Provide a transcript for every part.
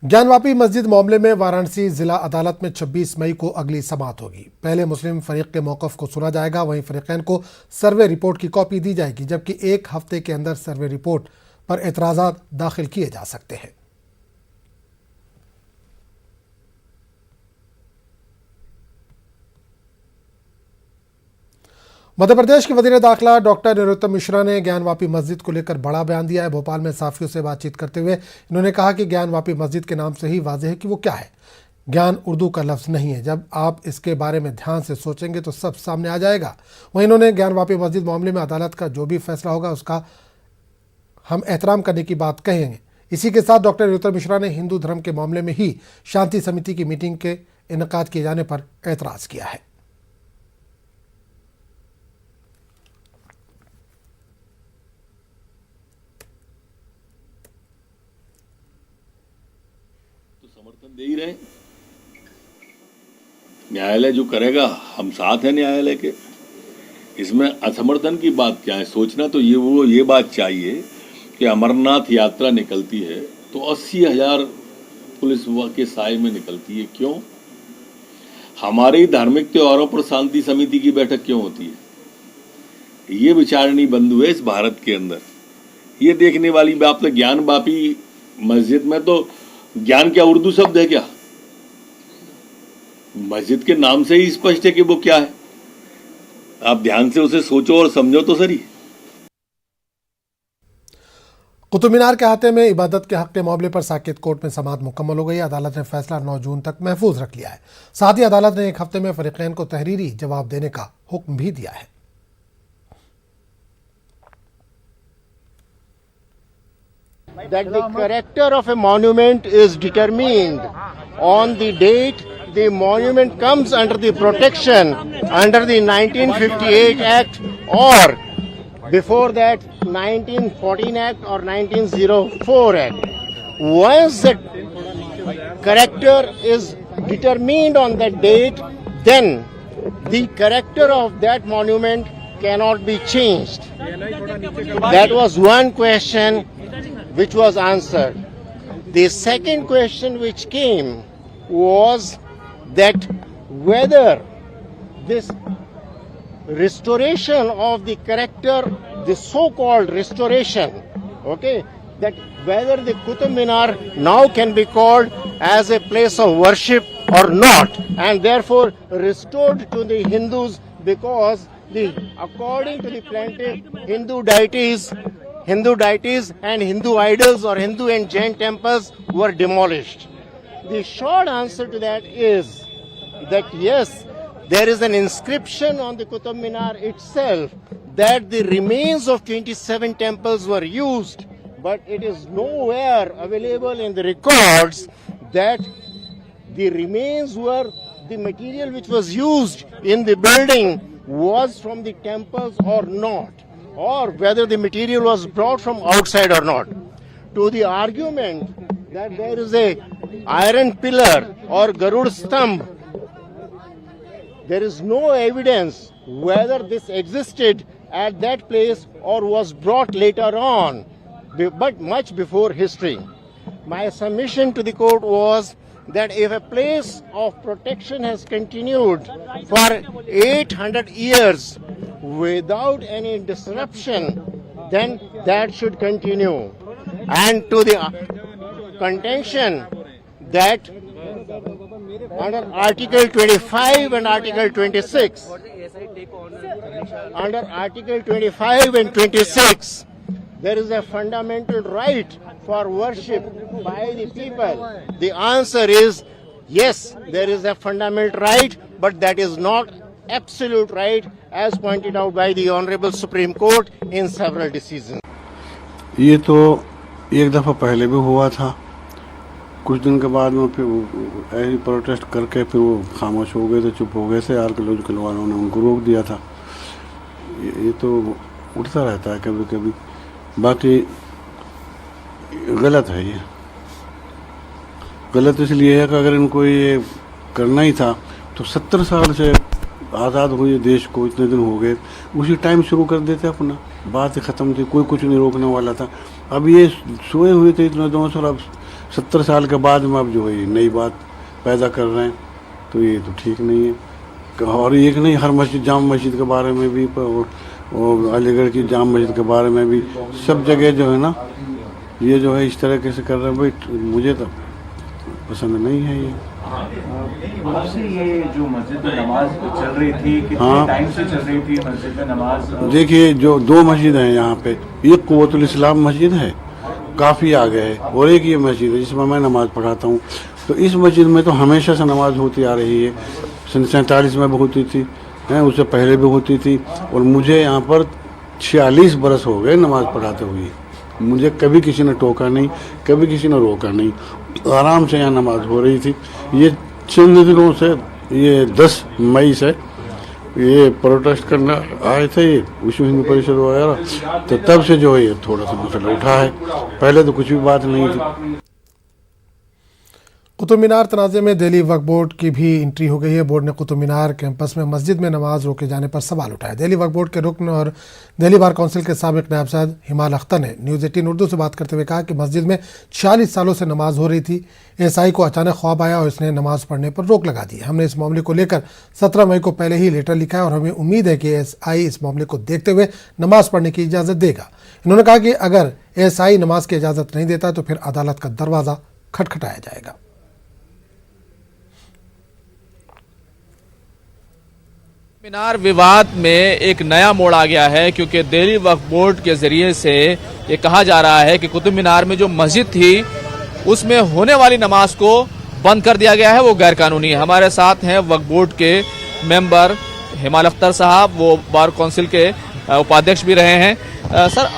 ज्ञानवापी मस्जिद मामले में वाराणसी जिला अदालत में 26 मई को अगली समाअत होगी। पहले मुस्लिम फरीक के मौक़िफ़ को सुना जाएगा, वहीं फरीक़ैन को सर्वे रिपोर्ट की कॉपी दी जाएगी, जबकि 1 हफ्ते के अंदर सर्वे रिपोर्ट पर एतराज़ात दाखिल किए जा सकते हैं। मध्य प्रदेश के वज़ीर दाखिला डॉक्टर नरोत्तम मिश्रा ने ज्ञानवापी मस्जिद को लेकर बड़ा बयान दिया है। भोपाल में साफियों से बातचीत करते हुए इन्होंने कहा कि ज्ञानवापी मस्जिद के नाम से ही वाज़ेह है कि वो क्या है। ज्ञान उर्दू का लफ्ज़ नहीं है, जब आप इसके बारे में ध्यान से सोचेंगे तो सब सामने आ जाएगा। वहीं इन्होंने ज्ञानवापी मस्जिद मामले में अदालत का जो भी फैसला होगा उसका हम एहतराम करने की बात कहेंगे। इसी के साथ डॉक्टर नरोत्तम मिश्रा ने हिंदू धर्म के मामले में ही शांति समिति की मीटिंग के इनेकाद किए जाने पर एतराज़ किया है। समर्थन दे ही रहे, न्यायालय जो करेगा हम साथ हैं न्यायालय के। इसमें असमर्थन की बात क्या है? सोचना तो ये बात चाहिए कि अमरनाथ यात्रा निकलती है तो 80,000 पुलिस के साए में निकलती है। क्यों? हमारे धार्मिक त्योहारों पर शांति समिति की बैठक क्यों होती है? ये विचारणी बंधु है इस भारत के अंदर। ये देखने वाली बात है। ज्ञानवापी मस्जिद में तो ज्ञान क्या उर्दू शब्द है क्या? मस्जिद के नाम से ही स्पष्ट है कि वो क्या है। आप ध्यान से उसे सोचो और समझो तो सही। कुतुब मीनार के अहाते में इबादत के हक के मामले पर साकेत कोर्ट में समाअत मुकम्मल हो गई। अदालत ने फैसला 9 जून तक महफूज रख लिया है। साथ ही अदालत ने 1 हफ्ते में फरीक़ैन को तहरीरी जवाब देने का हुक्म भी दिया है। That the character of a monument is determined on the date the monument comes under the protection under the 1958 Act, or before that 1914 Act or 1904 Act. Once the character is determined on that date, then the character of that monument cannot be changed. That was one question which was answered. The second question which came was that whether this restoration of the character, the so-called restoration, that whether the Qutub Minar now can be called as a place of worship or not, and therefore restored to the Hindus, because according to the plaintiff, Hindu deities and Hindu idols or Hindu and Jain temples were demolished. The short answer to that is that yes, there is an inscription on the Qutub Minar itself that the remains of 27 temples were used, but it is nowhere available in the records that the remains were the material which was used in the building was from the temples or not, or whether the material was brought from outside or not. To the argument that there is a iron pillar or Garud Stambh, there is no evidence whether this existed at that place or was brought later on, but much before history. My submission to the court was that if a place of protection has continued for 800 years without any disruption, then that should continue. And to the contention that under Article 25 and Article 26, under Article 25 and 26, there is a fundamental right for worship by the people. The answer is yes, there is a fundamental right, but that is not absolute right as pointed out by the Honorable Supreme Court in several decisions. ये तो एक दफ़ा पहले भी हुआ था, कुछ दिन के बाद में फिर ऐसी प्रोटेस्ट करके फिर वो खामोश हो गए थे, चुप हो गए थे। आर्कियोलॉजिकल वालों ने उनको रोक दिया था। ये तो उठता रहता है कभी कभी। बाकी गलत है, ये गलत इसलिए है कि अगर इनको ये करना ही था तो 70 साल से आज़ाद हुए देश को इतने दिन हो गए, उसी टाइम शुरू कर देते अपना, बात ख़त्म थी, कोई कुछ नहीं रोकने वाला था। अब ये सोए हुए थे इतने 2 साल, अब 70 साल के बाद में अब जो है ये नई बात पैदा कर रहे हैं, तो ये तो ठीक नहीं है। और एक नहीं, हर मस्जिद, जामा मस्जिद के बारे में भी और अलीगढ़ की जामा मस्जिद के बारे में भी सब जगह जो है ना, ये जो है इस तरह से कर रहे हैं भाई, मुझे तो पसंद नहीं है ये। आपसे ये जो मस्जिद में नमाज चल रही थी, कितने टाइम से चल रही थी मस्जिद में नमाज? देखिए, जो 2 मस्जिद हैं यहाँ पे, एक कुव्वतुल इस्लाम मस्जिद है, काफ़ी आगे है, और एक ये मस्जिद है जिसमें मैं नमाज़ पढ़ाता हूँ। तो इस मस्जिद में तो हमेशा से नमाज होती आ रही है, सन 47 में भी होती थी, उससे पहले भी होती थी, और मुझे यहाँ पर 46 बरस हो गए नमाज पढ़ाते हुए। मुझे कभी किसी ने टोका नहीं, कभी किसी ने रोका नहीं, आराम से यहाँ नमाज हो रही थी। ये चंद दिनों से, ये 10 मई से ये प्रोटेस्ट करने आए थे, ये विश्व हिंदू परिषद वगैरह, तो तब से जो है ये थोड़ा सा मसला उठा है, पहले तो कुछ भी बात नहीं थी। कुतुब मीनार तनाज़े में दिल्ली वक्फ बोर्ड की भी एंट्री हो गई है। बोर्ड ने कुतुब मीनार कैंपस में मस्जिद में नमाज रोके जाने पर सवाल उठाया। दिल्ली वक्फ बोर्ड के रुकन और दिल्ली बार काउंसिल के साबिक नायब सदर हिमाल अख्तर ने न्यूज़ 18 उर्दू से बात करते हुए कहा कि मस्जिद में 46 सालों से नमाज हो रही थी। एएसआई को अचानक ख्वाब आया और इसने नमाज पढ़ने पर रोक लगा दी। हमने इस मामले को लेकर 17 मई को पहले ही लेटर लिखा है और हमें उम्मीद है कि एएसआई इस मामले को देखते हुए नमाज पढ़ने की इजाज़त देगा। इन्होंने कहा कि अगर एएसआई नमाज की इजाज़त नहीं देता तो फिर अदालत का दरवाज़ा खटखटाया जाएगा। मीनार विवाद में एक नया मोड़ आ गया है, क्योंकि दिल्ली वक्फ बोर्ड के जरिए से ये कहा जा रहा है कि कुतुब मीनार में जो मस्जिद थी उसमें होने वाली नमाज को बंद कर दिया गया है, वो गैर कानूनी है। हमारे साथ हैं वक्फ बोर्ड के मेंबर हिमाल अख्तर साहब, वो बार काउंसिल के उपाध्यक्ष भी रहे हैं। सर,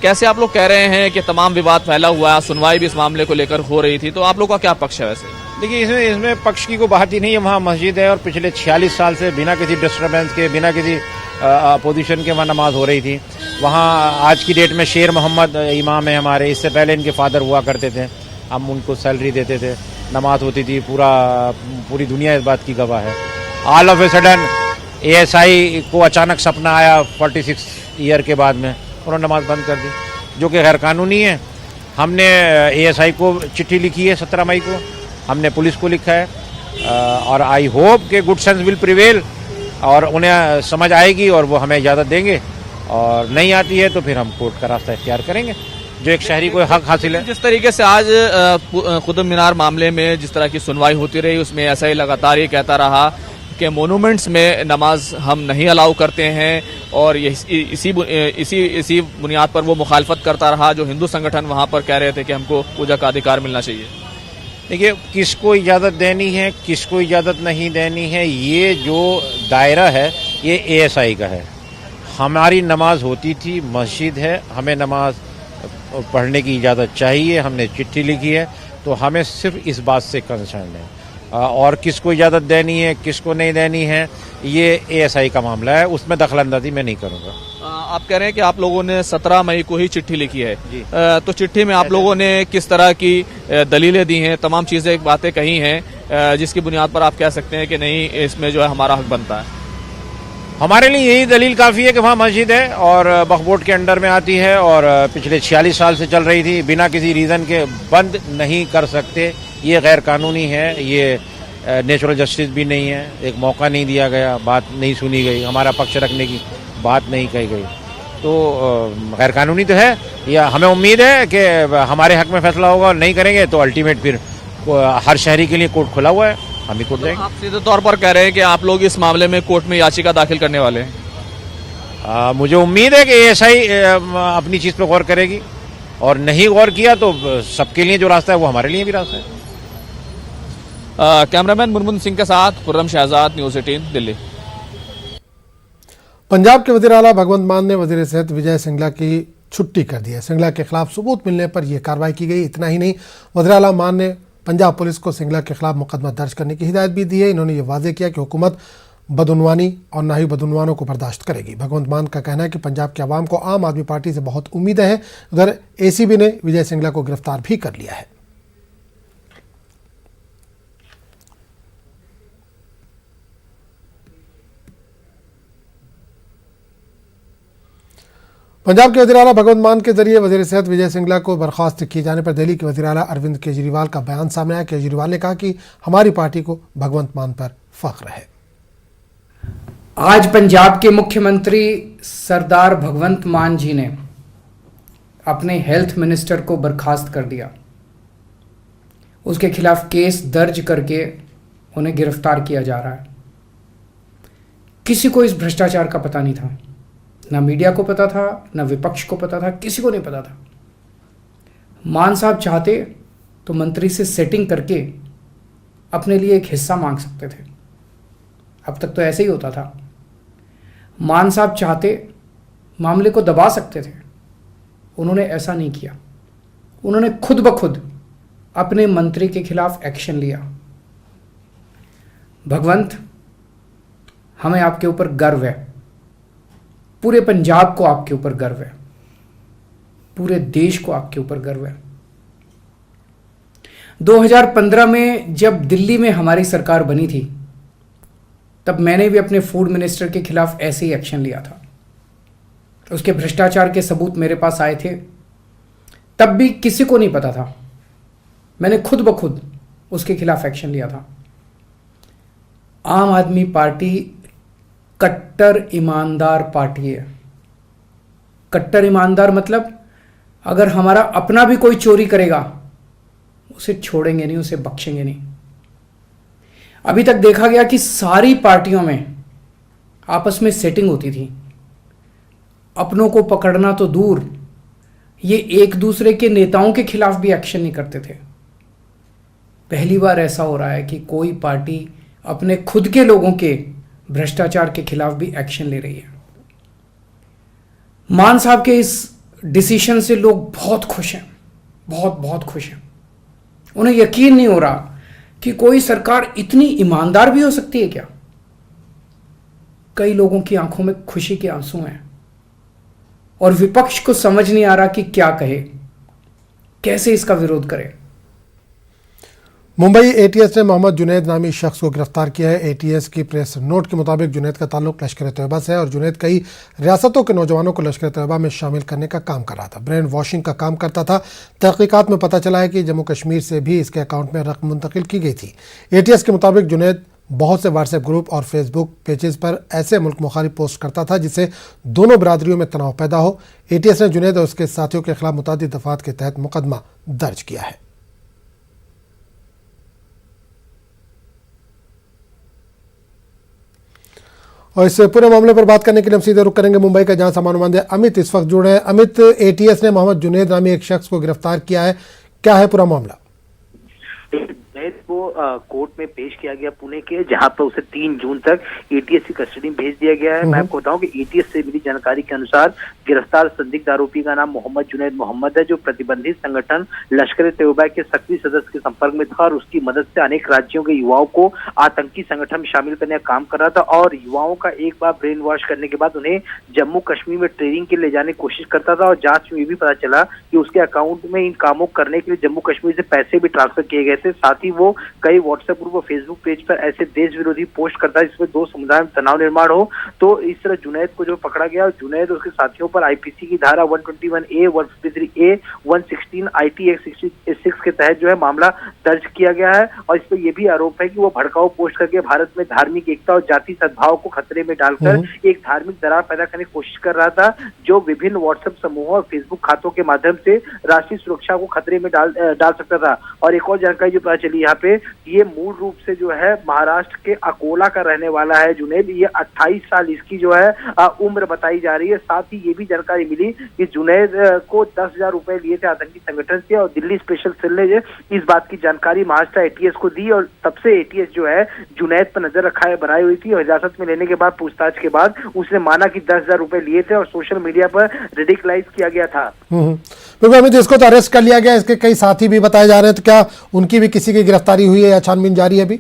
कैसे आप लोग कह रहे हैं कि तमाम विवाद फैला हुआ है, सुनवाई भी इस मामले को लेकर हो रही थी, तो आप लोग का क्या पक्ष है? वैसे देखिए, इसमें पक्ष की कोई बात ही नहीं है। वहाँ मस्जिद है और पिछले 46 साल से बिना किसी डिस्टर्बेंस के, बिना किसी अपोजिशन के वहाँ नमाज हो रही थी। वहाँ आज की डेट में शेर मोहम्मद इमाम है हमारे, इससे पहले इनके फादर हुआ करते थे, हम उनको सैलरी देते थे, नमाज होती थी, पूरी दुनिया इस बात की गवाह है। All of a sudden ASI को अचानक सपना आया 46 ईयर के बाद में, उन्होंने नमाज बंद कर दी, जो कि गैर कानूनी है। हमने एएसआई को चिट्ठी लिखी है 17 मई को, हमने पुलिस को लिखा है, और आई होप के गुड सेंस विल प्रिवेल और उन्हें समझ आएगी और वो हमें इजाज़त देंगे, और नहीं आती है तो फिर हम कोर्ट का रास्ता इख्तियार करेंगे, जो एक शहरी को हक हासिल है। जिस तरीके से आज कुतुब मीनार मामले में जिस तरह की सुनवाई होती रही, उसमें ऐसा ही लगातार ये कहता रहा कि मोनूमेंट्स में नमाज हम नहीं अलाउ करते हैं, और इसी बुनियाद पर वो मुखालफत करता रहा जो हिंदू संगठन वहाँ पर कह रहे थे कि हमको पूजा का अधिकार मिलना चाहिए। देखिए, किसको इजाज़त देनी है, किसको इजाज़त नहीं देनी है, ये जो दायरा है ये एएसआई का है। हमारी नमाज होती थी, मस्जिद है, हमें नमाज पढ़ने की इजाज़त चाहिए, हमने चिट्ठी लिखी है, तो हमें सिर्फ इस बात से कंसर्न है। और किसको इजाज़त देनी है, किसको नहीं देनी है, ये एएसआई का मामला है, उसमें दखलंदाजी मैं नहीं करूँगा। आप कह रहे हैं कि आप लोगों ने 17 मई को ही चिट्ठी लिखी है, तो चिट्ठी में आप लोगों ने किस तरह की दलीलें दी हैं, तमाम चीज़ें, बातें कही हैं जिसकी बुनियाद पर आप कह सकते हैं कि नहीं, इसमें जो है हमारा हक बनता है? हमारे लिए यही दलील काफ़ी है कि वहाँ मस्जिद है और वक्फ बोर्ड के अंडर में आती है और पिछले 46 साल से चल रही थी, बिना किसी रीज़न के बंद नहीं कर सकते, ये गैर कानूनी है, ये नेचुरल जस्टिस भी नहीं है, एक मौका नहीं दिया गया, बात नहीं सुनी गई, हमारा पक्ष रखने की बात नहीं कही गई, तो गैर कानूनी तो है। या हमें उम्मीद है कि हमारे हक में फैसला होगा, और नहीं करेंगे तो अल्टीमेट फिर हर शहरी के लिए कोर्ट खुला हुआ है, हम ही कोर्ट जाएंगे। आप सीधे तौर पर कह रहे हैं कि आप लोग इस मामले में कोर्ट में याचिका दाखिल करने वाले हैं? मुझे उम्मीद है कि एएसआई अपनी चीज़ पर गौर करेगी, और नहीं गौर किया तो सबके लिए जो रास्ता है वो हमारे लिए भी रास्ता है। कैमरामैन मुनमुन सिंह के साथ खुर्रम शहजाद, न्यूज़ 18 दिल्ली। पंजाब के वज़ीर आला भगवंत मान ने वज़ीर सेहत विजय सिंगला की छुट्टी कर दी है। सिंगला के खिलाफ सबूत मिलने पर यह कार्रवाई की गई। इतना ही नहीं, वज़ीर आला मान ने पंजाब पुलिस को सिंगला के खिलाफ मुकदमा दर्ज करने की हिदायत भी दी है। इन्होंने ये वाज़ेह किया कि हुकूमत बदउनवानी और ना ही बदउनवानों को बर्दाश्त करेगी। भगवंत मान का कहना है कि पंजाब के अवाम को आम आदमी पार्टी से बहुत उम्मीदें हैं। उधर एसीबी ने विजय सिंगला को गिरफ्तार भी कर लिया है। पंजाब के वज़ीर-ए-आला भगवंत मान के जरिए वज़ीर सेहत विजय सिंगला को बर्खास्त किए जाने पर दिल्ली के वज़ीर-ए-आला अरविंद केजरीवाल का बयान सामने आया। केजरीवाल ने कहा कि हमारी पार्टी को भगवंत मान पर फख्र है। आज पंजाब के मुख्यमंत्री सरदार भगवंत मान जी ने अपने हेल्थ मिनिस्टर को बर्खास्त कर दिया। उसके खिलाफ केस दर्ज करके उन्हें गिरफ्तार किया जा रहा है। किसी को इस भ्रष्टाचार का पता नहीं था, ना मीडिया को पता था, ना विपक्ष को पता था, किसी को नहीं पता था। मान साहब चाहते तो मंत्री से सेटिंग करके अपने लिए एक हिस्सा मांग सकते थे। अब तक तो ऐसे ही होता था। मान साहब चाहते मामले को दबा सकते थे, उन्होंने ऐसा नहीं किया। उन्होंने खुद ब खुद अपने मंत्री के खिलाफ एक्शन लिया। भगवंत, हमें आपके ऊपर गर्व है, पूरे पंजाब को आपके ऊपर गर्व है, पूरे देश को आपके ऊपर गर्व है। 2015 में जब दिल्ली में हमारी सरकार बनी थी, तब मैंने भी अपने फूड मिनिस्टर के खिलाफ ऐसे ही एक्शन लिया था। उसके भ्रष्टाचार के सबूत मेरे पास आए थे, तब भी किसी को नहीं पता था। मैंने खुद ब खुद उसके खिलाफ एक्शन लिया था। आम आदमी पार्टी कट्टर ईमानदार पार्टी है। कट्टर ईमानदार मतलब अगर हमारा अपना भी कोई चोरी करेगा, उसे छोड़ेंगे नहीं, उसे बख्शेंगे नहीं। अभी तक देखा गया कि सारी पार्टियों में आपस में सेटिंग होती थी। अपनों को पकड़ना तो दूर, ये एक दूसरे के नेताओं के खिलाफ भी एक्शन नहीं करते थे। पहली बार ऐसा हो रहा है कि कोई पार्टी अपने खुद के लोगों के भ्रष्टाचार के खिलाफ भी एक्शन ले रही है। मान साहब के इस डिसीजन से लोग बहुत खुश हैं, बहुत खुश हैं। उन्हें यकीन नहीं हो रहा कि कोई सरकार इतनी ईमानदार भी हो सकती है क्या। कई लोगों की आंखों में खुशी के आंसू हैं और विपक्ष को समझ नहीं आ रहा कि क्या कहे, कैसे इसका विरोध करे। मुंबई एटीएस ने मोहम्मद जुनैद नामी शख्स को गिरफ्तार किया है। एटीएस की प्रेस नोट के मुताबिक जुनैद का ताल्लुक लश्कर तैयबा से है और जुनैद कई रियासतों के नौजवानों को लश्कर तैयबा में शामिल करने का काम कर रहा था। ब्रेन वॉशिंग का काम करता था। तहकीकात में पता चला है कि जम्मू कश्मीर से भी इसके अकाउंट में रकम मुंतकिल की गई थी। एटीएस के मुताबिक जुनैद बहुत से व्हाट्सएप ग्रुप और फेसबुक पेजेस पर ऐसे मुल्क मुखालिफ पोस्ट करता था जिससे दोनों बरादरियों में तनाव पैदा हो। एटीएस ने जुनैद और उसके साथियों के खिलाफ मुतादिद दफात के तहत मुकदमा दर्ज किया है। और इस पूरे मामले पर बात करने के लिए हम सीधे रुख करेंगे मुंबई का, जहां समानुमानदे अमित इस वक्त जुड़े हैं। अमित, एटीएस ने मोहम्मद जुनैद नामी एक शख्स को गिरफ्तार किया है, क्या है पूरा मामला? को कोर्ट में पेश किया गया पुणे के, जहां पर उसे 3 जून तक एटीएस की कस्टडी में भेज दिया गया है। मैं आपको बताऊं कि एटीएस से मिली जानकारी के अनुसार गिरफ्तार संदिग्ध आरोपी का नाम मोहम्मद जुनैद मोहम्मद है, जो प्रतिबंधित संगठन लश्कर तैयबा के सक्रिय सदस्य के संपर्क में था और उसकी मदद से अनेक राज्यों के युवाओं को आतंकी संगठन में शामिल करने का काम कर रहा था और युवाओं का एक बार ब्रेन वॉश करने के बाद उन्हें जम्मू कश्मीर में ट्रेनिंग के ले जाने की कोशिश करता था। और जांच में ये भी पता चला कि उसके अकाउंट में इन कामों करने के लिए जम्मू कश्मीर से पैसे भी ट्रांसफर किए गए थे। साथ ही वो कई व्हाट्सएप ग्रुप और फेसबुक पेज पर ऐसे देश विरोधी पोस्ट करता है जिसमें दो समुदाय में तनाव निर्माण हो। तो इस तरह जुनैद को जो पकड़ा गया, जुनैद और उसके साथियों पर आईपीसी की धारा 121A, 153A, 116 IT Act 66 के तहत जो है मामला दर्ज किया गया है। और इस पर यह भी आरोप है कि वो भड़काऊ पोस्ट करके भारत में धार्मिक एकता और जाति सद्भाव को खतरे में डालकर एक धार्मिक दरार पैदा करने की कोशिश कर रहा था, जो विभिन्न व्हाट्सएप समूहों और फेसबुक खातों के माध्यम से राष्ट्रीय सुरक्षा को खतरे में डाल सकता था। और एक और जानकारी जो पता चली यहाँ पे, ये मूल रूप से जो है महाराष्ट्र के अकोला का रहने वाला है जुनैद। ये 28 साल इसकी जो है उम्र बताई जा रही है। साथ ही ये भी जानकारी मिली कि जुनैद को 10,000 रुपए लिए थे आतंकी संगठन से और दिल्ली स्पेशल सेल ने इस बात की जानकारी महाराष्ट्र एटीएस को दी और तब से एटीएस जो है जुनैद पर नजर रखा है बनाई हुई थी। और हिरासत में लेने के बाद पूछताछ के बाद उसने माना कि 10,000 रुपए लिए थे और सोशल मीडिया पर रेडिकलाइज किया गया था। बिल्कुल, जिसको तो अरेस्ट कर लिया गया, इसके कई साथी भी बताए जा रहे हैं, तो क्या उनकी भी किसी की गिरफ्तारी हुई है या छानबीन जारी है अभी?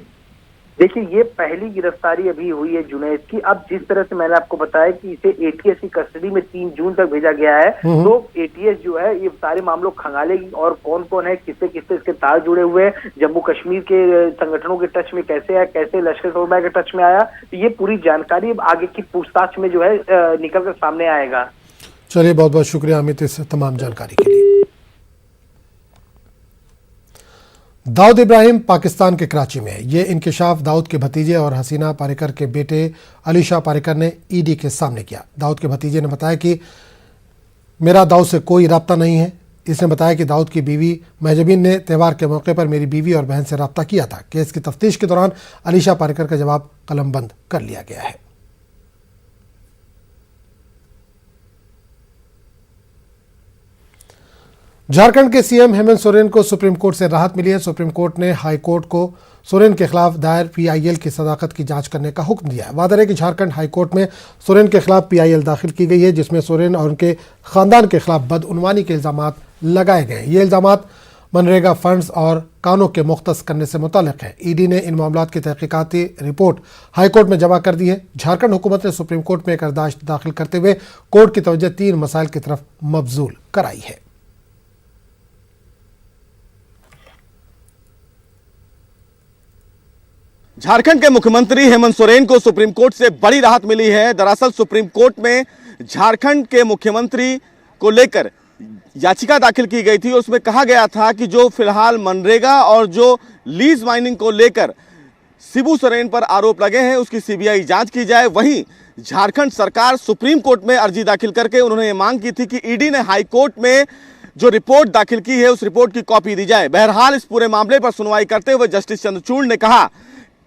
देखिए, ये पहली गिरफ्तारी अभी हुई है जुनैद की। अब जिस तरह से मैंने आपको बताया कि इसे एटीएस की कस्टडी में 3 जून तक भेजा गया है, तो एटीएस जो है ये सारे मामलों खंगालेगी और कौन कौन है, किससे किससे इसके तार जुड़े हुए हैं, जम्मू कश्मीर के संगठनों के टच में कैसे आया, कैसे लश्कर तैयबा के टच में आया, तो ये पूरी जानकारी अब आगे की पूछताछ में जो है निकल कर सामने आएगा। चलिए, बहुत बहुत शुक्रिया अमित इस तमाम जानकारी के लिए। दाऊद इब्राहिम पाकिस्तान के कराची में। ये इंकिशाफ दाऊद के भतीजे और हसीना पारिकर के बेटे अली शाह पारिकर ने ईडी के सामने किया। दाऊद के भतीजे ने बताया कि मेरा दाऊद से कोई रब्ता नहीं है। इसने बताया कि दाऊद की बीवी महजबीन ने त्यौहार के मौके पर मेरी बीवी और बहन से रब्ता किया था। केस की तफ्तीश के दौरान अली शाह पारिकर का जवाब कलमबंद कर लिया गया है। झारखंड के सीएम हेमंत सोरेन को सुप्रीम कोर्ट से राहत मिली है। सुप्रीम कोर्ट ने हाई कोर्ट को सोरेन के खिलाफ दायर पीआईएल की सदाकत की जांच करने का हुक्म दिया है। वादे है कि झारखंड हाई कोर्ट में सोरेन के खिलाफ पीआईएल दाखिल की गई है, जिसमें सोरेन और उनके खानदान के खिलाफ बदउनवानी के इल्जाम लगाए गए। ये इल्जाम मनरेगा फंड्स और कानों के मुख्तस करने से मुताल्लिक है। ईडी ने इन मामलात की तहकीकाती रिपोर्ट हाईकोर्ट में जमा कर दी है। झारखंड हुकूमत ने सुप्रीम कोर्ट में एक अर्दाश्त दाखिल करते हुए कोर्ट की तवज्जो 3 मसाइल की तरफ मबजूल कराई है। झारखंड के मुख्यमंत्री हेमंत सोरेन को सुप्रीम कोर्ट से बड़ी राहत मिली है। दरअसल सुप्रीम कोर्ट में झारखंड के मुख्यमंत्री को लेकर याचिका दाखिल की गई थी। उसमें कहा गया था कि जो फिलहाल मनरेगा और जो लीज माइनिंग को लेकर शिबू सोरेन पर आरोप लगे हैं उसकी सीबीआई जांच की जाए। वहीं झारखंड सरकार सुप्रीम कोर्ट में अर्जी दाखिल करके उन्होंने ये मांग की थी कि ईडी ने हाई कोर्ट में जो रिपोर्ट दाखिल की है उस रिपोर्ट की कॉपी दी जाए। बहरहाल इस पूरे मामले पर सुनवाई करते हुए जस्टिस चंद्रचूड़ ने कहा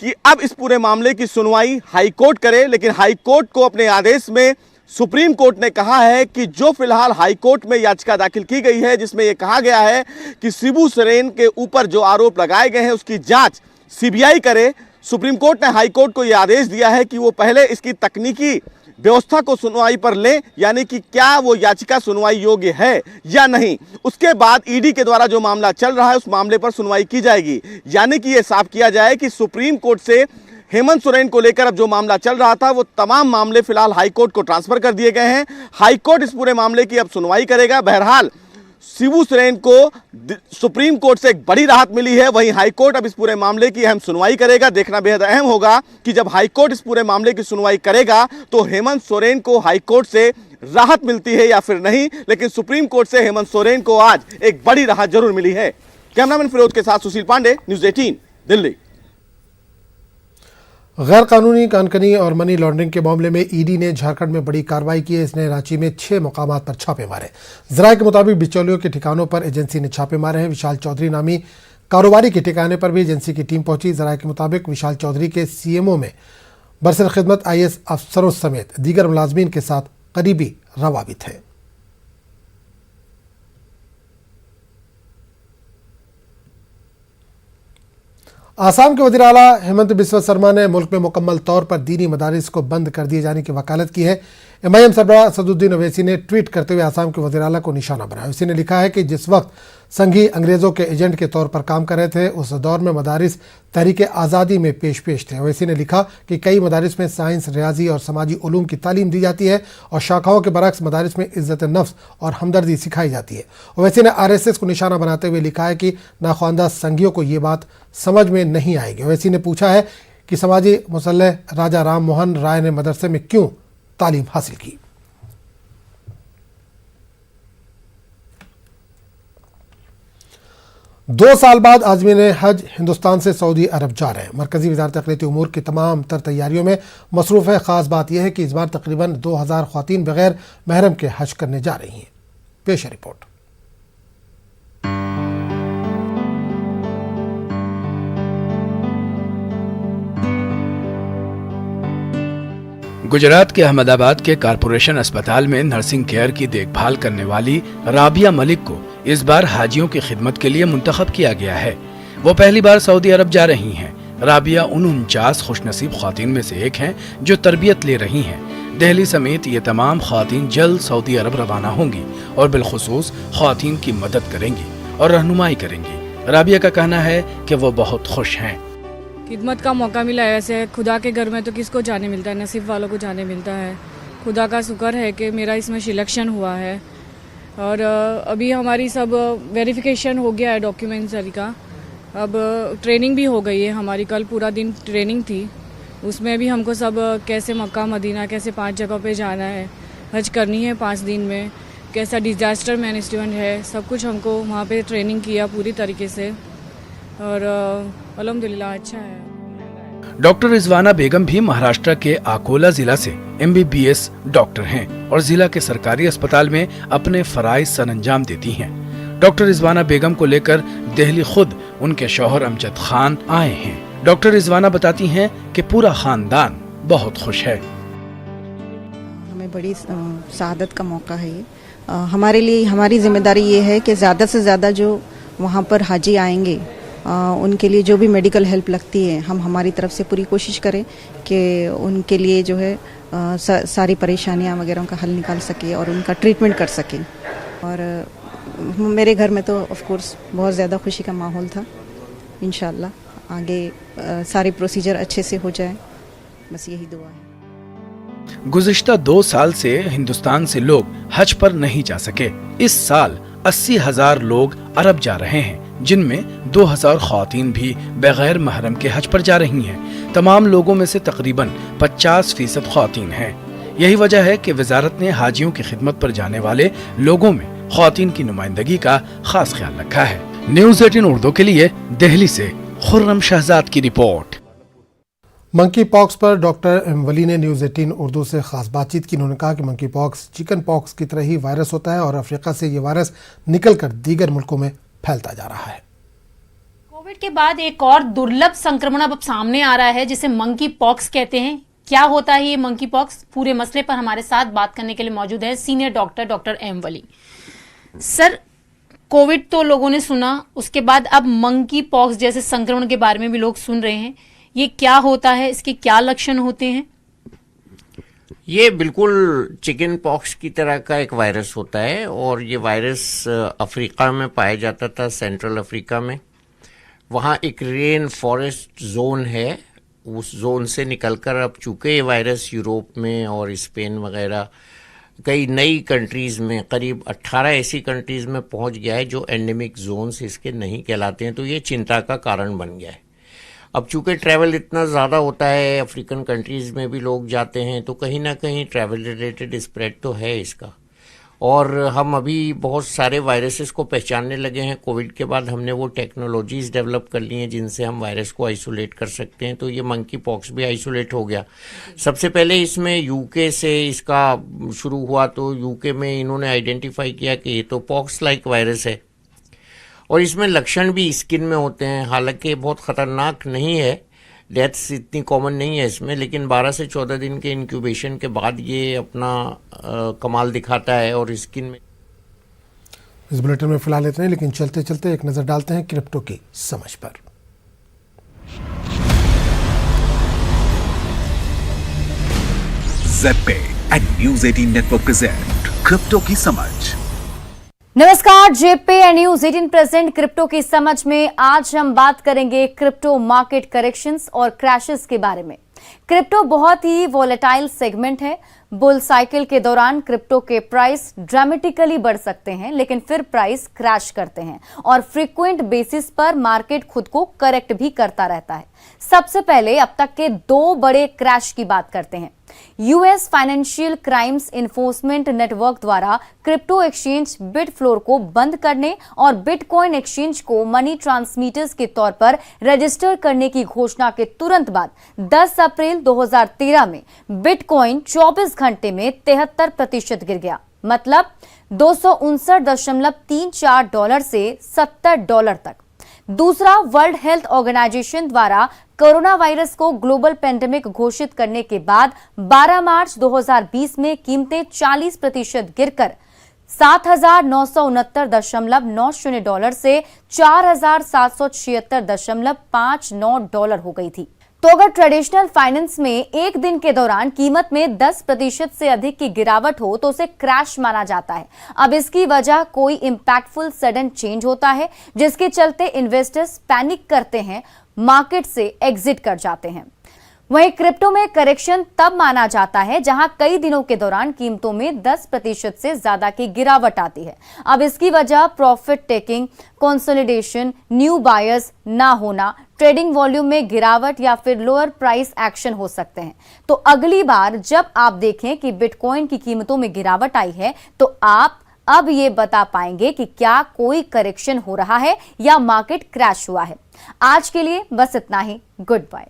कि अब इस पूरे मामले की सुनवाई हाई कोर्ट करे, लेकिन हाई कोर्ट को अपने आदेश में सुप्रीम कोर्ट ने कहा है कि जो फिलहाल हाई कोर्ट में याचिका दाखिल की गई है जिसमें यह कहा गया है कि शिबू सोरेन के ऊपर जो आरोप लगाए गए हैं उसकी जांच सीबीआई करे। सुप्रीम कोर्ट ने हाई कोर्ट को यह आदेश दिया है कि वो पहले इसकी तकनीकी व्यवस्था को सुनवाई पर ले, यानी कि क्या वो याचिका सुनवाई योग्य है या नहीं। उसके बाद ईडी के द्वारा जो मामला चल रहा है उस मामले पर सुनवाई की जाएगी। यानी कि यह साफ किया जाए कि सुप्रीम कोर्ट से हेमंत सोरेन को लेकर अब जो मामला चल रहा था वो तमाम मामले फिलहाल हाई कोर्ट को ट्रांसफर कर दिए गए हैं। हाई कोर्ट इस पूरे मामले की अब सुनवाई करेगा। बहरहाल शिबू सोरेन को सुप्रीम कोर्ट से एक बड़ी राहत मिली है, वहीं हाई कोर्ट अब इस पूरे मामले की अहम सुनवाई करेगा। देखना बेहद अहम होगा कि जब हाई कोर्ट इस पूरे मामले की सुनवाई करेगा तो हेमंत सोरेन को हाई कोर्ट से राहत मिलती है या फिर नहीं। लेकिन सुप्रीम कोर्ट से हेमंत सोरेन को आज एक बड़ी राहत जरूर मिली है। कैमरामैन फिरोज के साथ सुशील पांडे, न्यूज़ 18 दिल्ली। गैर कानूनी कानकनी और मनी लॉन्ड्रिंग के मामले में ईडी ने झारखंड में बड़ी कार्रवाई की है। इसने रांची में 6 मुकामात पर छापे मारे। जराये के मुताबिक बिचौलियों के ठिकानों पर एजेंसी ने छापे मारे हैं। विशाल चौधरी नामी कारोबारी के ठिकाने पर भी एजेंसी की टीम पहुंची। जराये के मुताबिक विशाल चौधरी के सीएमओ में बरसर खिदमत आईएएस अफसरों समेत दीगर मुलाजमीन के साथ करीबी रवाबित है। आसाम के वज़ीर आला हेमंत बिस्वा शर्मा ने मुल्क में मुकम्मल तौर पर दीनी मदारिस को बंद कर दिए जाने की वकालत की है। एमआईएम सरबराह असदुद्दीन ओवैसी ने ट्वीट करते हुए आसाम के वज़ीर आला को निशाना बनाया। ओवैसी ने लिखा है कि जिस वक्त संघी अंग्रेज़ों के एजेंट के तौर पर काम कर रहे थे उस दौर में मदारिस तहरीक आज़ादी में पेश थे। ओवैसी ने लिखा कि कई मदारिस में साइंस, रियाजी और समाजी उलूम की तालीम दी जाती है और शाखाओं के बरक्स मदारिस में इज़्ज़त नफ्स और हमदर्दी सिखाई जाती है। ओवैसी ने आरएसएस को निशाना बनाते हुए लिखा है कि नाख्वानदा संघियों को ये बात समझ में नहीं आएगी। ओवैसी ने पूछा है कि समाजी मुसल्लह राजा राम मोहन राय ने मदरसे में क्यों तालीम हासिल की। दो साल बाद आज़मीन हज हिंदुस्तान से सऊदी अरब जा रहे हैं। मरकजी वजारत अक़लियती उमूर की तमाम तर तैयारियों में मसरूफ़ है। ख़ास बात यह है कि इस बार तकरीबन 2000 ख़वातीन बगैर महरम के हज करने जा रही हैं। पेश है रिपोर्ट। गुजरात के अहमदाबाद के कारपोरेशन अस्पताल में नर्सिंग केयर की देखभाल करने वाली राबिया मलिक को इस बार हाजियों की खिदमत के लिए मुंतखब किया गया है। वो पहली बार सऊदी अरब जा रही हैं। राबिया उन 49 खुशनसीब ख्वातीन में से एक हैं जो तरबियत ले रही हैं। दिल्ली समेत ये तमाम ख्वातीन जल्द सऊदी अरब रवाना होंगी और बिलखुसूस ख्वातीन की मदद करेंगी और रहनुमाई करेंगी। राबिया का कहना है कि वो बहुत खुश हैं। खिदमत का मौका मिला है। ऐसे खुदा के घर में तो किसको जाने मिलता है, नसीब वालों को जाने मिलता है। खुदा का शुक्र है कि मेरा इसमें सिलेक्शन हुआ है और अभी हमारी सब वेरिफिकेशन हो गया है डॉक्यूमेंट्री का। अब ट्रेनिंग भी हो गई है हमारी। कल पूरा दिन ट्रेनिंग थी, उसमें भी हमको सब कैसे मक्का मदीना कैसे 5 जगहों पे जाना है हज करनी है 5 दिन में, कैसा डिजास्टर मैनेजमेंट है, सब कुछ हमको वहाँ पे ट्रेनिंग किया पूरी तरीके से और अल्हम्दुलिल्लाह अच्छा है। डॉक्टर रिजवाना बेगम भी महाराष्ट्र के अकोला जिला से MBBS डॉक्टर हैं और जिला के सरकारी अस्पताल में अपने फराइज सरअंजाम देती हैं। डॉक्टर रिजवाना बेगम को लेकर दिल्ली खुद उनके शौहर अमजद खान आए हैं। डॉक्टर रिजवाना बताती हैं कि पूरा खानदान बहुत खुश है। हमें बड़ी शहादत का मौका है ये। हमारे लिए हमारी जिम्मेदारी ये है कि ज़्यादा से ज़्यादा जो वहाँ पर हाजी आएंगे उनके लिए जो भी मेडिकल हेल्प लगती है हम हमारी तरफ से पूरी कोशिश करें कि उनके लिए जो है सारी परेशानियाँ वगैरह का हल निकाल सके और उनका ट्रीटमेंट कर सके। और मेरे घर में तो ऑफ कोर्स बहुत ज़्यादा खुशी का माहौल था। इंशाल्लाह आगे सारे प्रोसीजर अच्छे से हो जाए, बस यही दुआ है। गुज़िश्ता 2 साल से हिंदुस्तान से लोग हज पर नहीं जा सके। इस साल 80,000 लोग अरब जा रहे हैं, जिनमें 2,000 ख्वातीन भी बगैर महरम के हज पर जा रही हैं। तमाम लोगों में से तकरीबन 50% ख्वातीन हैं। यही वजह है कि वजारत ने हाजियों की खिदमत पर जाने वाले लोगों में ख्वातीन की नुमाइंदगी का खास ख्याल रखा है। न्यूज़ 18 उर्दू के लिए दिल्ली से खुर्रम शहजाद की रिपोर्ट। मंकी पॉक्स पर डॉक्टर एम वली ने न्यूज़ 18 उर्दू से खास बातचीत की। उन्होंने कहा कि मंकी पॉक्स चिकन पॉक्स की तरह ही वायरस होता है और अफ्रीका से ये वायरस निकलकर दीगर मुल्कों में फैलता जा रहा है। कोविड के बाद एक और दुर्लभ संक्रमण अब सामने आ रहा है जिसे मंकी पॉक्स कहते हैं। क्या होता है ये मंकी पॉक्स? पूरे मसले पर हमारे साथ बात करने के लिए मौजूद है सीनियर डॉक्टर एम वली। सर, कोविड तो लोगों ने सुना, उसके बाद अब मंकी पॉक्स जैसे संक्रमण के बारे में भी लोग सुन रहे हैं। ये क्या होता है, इसके क्या लक्षण होते हैं? ये बिल्कुल चिकन पॉक्स की तरह का एक वायरस होता है और ये वायरस अफ्रीका में पाया जाता था, सेंट्रल अफ्रीका में। वहाँ एक रेन फॉरेस्ट जोन है, उस जोन से निकलकर अब चूंकि ये वायरस यूरोप में और स्पेन वगैरह कई नई कंट्रीज़ में, करीब 18 ऐसी कंट्रीज़ में पहुँच गया है जो एंडेमिक जोन्स इसके नहीं कहलाते हैं, तो ये चिंता का कारण बन गया है। अब चूंकि ट्रैवल इतना ज़्यादा होता है, अफ्रीकन कंट्रीज़ में भी लोग जाते हैं, तो कहीं ना कहीं ट्रैवल रिलेटेड स्प्रेड तो है इसका। और हम अभी बहुत सारे वायरसेस को पहचानने लगे हैं। कोविड के बाद हमने वो टेक्नोलॉजीज़ डेवलप कर ली हैं जिनसे हम वायरस को आइसोलेट कर सकते हैं, तो ये मंकी पॉक्स भी आइसोलेट हो गया। सबसे पहले इसमें यूके से इसका शुरू हुआ, तो यूके में इन्होंने आइडेंटिफाई किया कि ये तो पॉक्स लाइक वायरस है और इसमें लक्षण भी स्किन में होते हैं। हालांकि बहुत ख़तरनाक नहीं है, डेथ्स इतनी कॉमन नहीं है इसमें, लेकिन 12 से 14 दिन के इंक्यूबेशन के बाद ये अपना कमाल दिखाता है और स्किन में। इस बुलेटिन में फिलहाल इतना ही, लेकिन चलते चलते एक नज़र डालते हैं क्रिप्टो की समझ पर। ZebPay and news 18 network present crypto की समझ। नमस्कार, जेपे एंड न्यूज़ 18 प्रेजेंट क्रिप्टो की समझ में आज हम बात करेंगे क्रिप्टो मार्केट करेक्शंस और क्रैशेस के बारे में। क्रिप्टो बहुत ही वॉलेटाइल सेगमेंट है। बुल साइकिल के दौरान क्रिप्टो के प्राइस ड्रामेटिकली बढ़ सकते हैं, लेकिन फिर प्राइस क्रैश करते हैं और फ्रीक्वेंट बेसिस पर मार्केट खुद को करेक्ट भी करता रहता है। सबसे पहले अब तक के 2 बड़े क्रैश की बात करते हैं। US financial crimes enforcement network द्वारा क्रिप्टो एक्सचेंज बिटफ्लोर को बंद करने और बिटकॉइन एक्सचेंज को मनी ट्रांसमीटर्स के तौर पर रजिस्टर करने की घोषणा के तुरंत बाद 10 अप्रैल 2013 में बिटकॉइन 24 घंटे में 73% गिर गया, मतलब $259.34 से $70 तक। दूसरा, वर्ल्ड हेल्थ ऑर्गेनाइजेशन द्वारा कोरोना वायरस को ग्लोबल पेंडेमिक घोषित करने के बाद 12 मार्च 2020 में कीमतें 40% गिरकर $7,969.90 से $4,776.59 हो गई थी। तो अगर ट्रेडिशनल फाइनेंस में एक दिन के दौरान कीमत में 10% से अधिक की गिरावट हो तो उसे क्रैश माना जाता है। अब इसकी वजह कोई इंपैक्टफुल सडन चेंज होता है जिसके चलते इन्वेस्टर्स पैनिक करते हैं, मार्केट से एग्जिट कर जाते हैं। वहीं क्रिप्टो में करेक्शन तब माना जाता है जहां कई दिनों के दौरान कीमतों में 10% से ज्यादा की गिरावट आती है। अब इसकी वजह profit taking, consolidation, new buyers ना होना, ट्रेडिंग वॉल्यूम में गिरावट या फिर लोअर प्राइस एक्शन हो सकते हैं। तो अगली बार जब आप देखें कि बिटकॉइन की कीमतों में गिरावट आई है तो आप अब ये बता पाएंगे कि क्या कोई करेक्शन हो रहा है या मार्केट क्रैश हुआ है। आज के लिए बस इतना ही। Goodbye.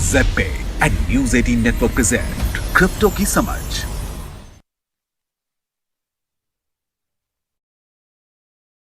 ZebPay and news 18 network present crypto की समझ।